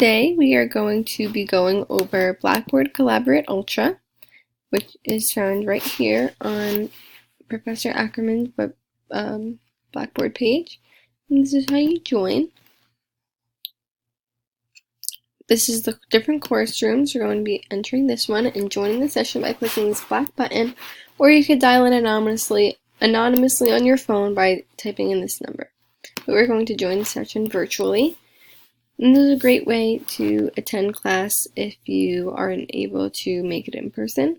Today we are going to be going over Blackboard Collaborate Ultra, which is found right here on Professor Ackerman's Blackboard page. And this is how you join. This is the different course rooms. You're going to be entering this one and joining the session by clicking this black button, or you could dial in anonymously on your phone by typing in this number. But we're going to join the session virtually. And this is a great way to attend class if you aren't able to make it in person.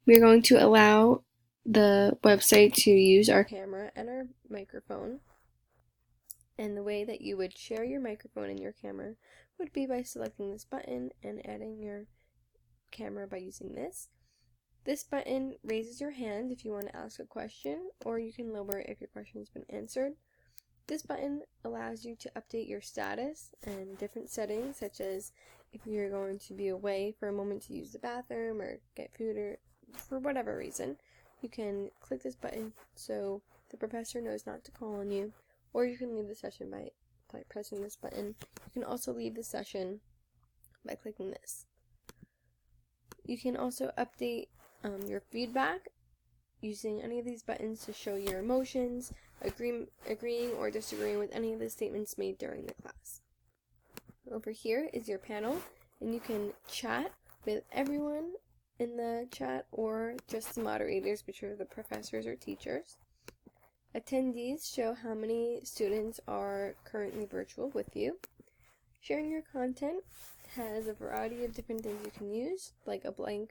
We're going to allow the website to use our camera and our microphone. And the way that you would share your microphone and your camera would be by selecting this button and adding your camera by using this. This button raises your hand if you want to ask a question, or you can lower it if your question has been answered. This button allows you to update your status and different settings, such as if you're going to be away for a moment to use the bathroom or get food or for whatever reason. You can click this button so the professor knows not to call on you, or you can leave the session by pressing this button. You can also leave the session by clicking this. You can also update your feedback using any of these buttons to show your emotions, agreeing or disagreeing with any of the statements made during the class. Over here is your panel, and you can chat with everyone in the chat or just the moderators, which are the professors or teachers. Attendees show how many students are currently virtual with you. Sharing your content has a variety of different things you can use, like a blank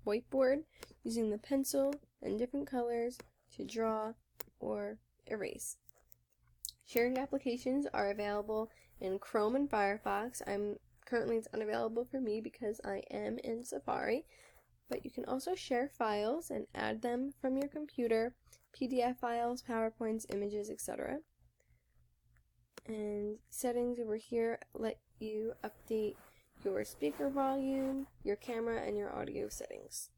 whiteboard, using the pencil and different colors to draw or erase. Sharing applications are available in Chrome and Firefox. Currently it's unavailable for me because I am in Safari, but you can also share files and add them from your computer, PDF files, PowerPoints, images, etc. And settings over here let you update your speaker volume, your camera, and your audio settings.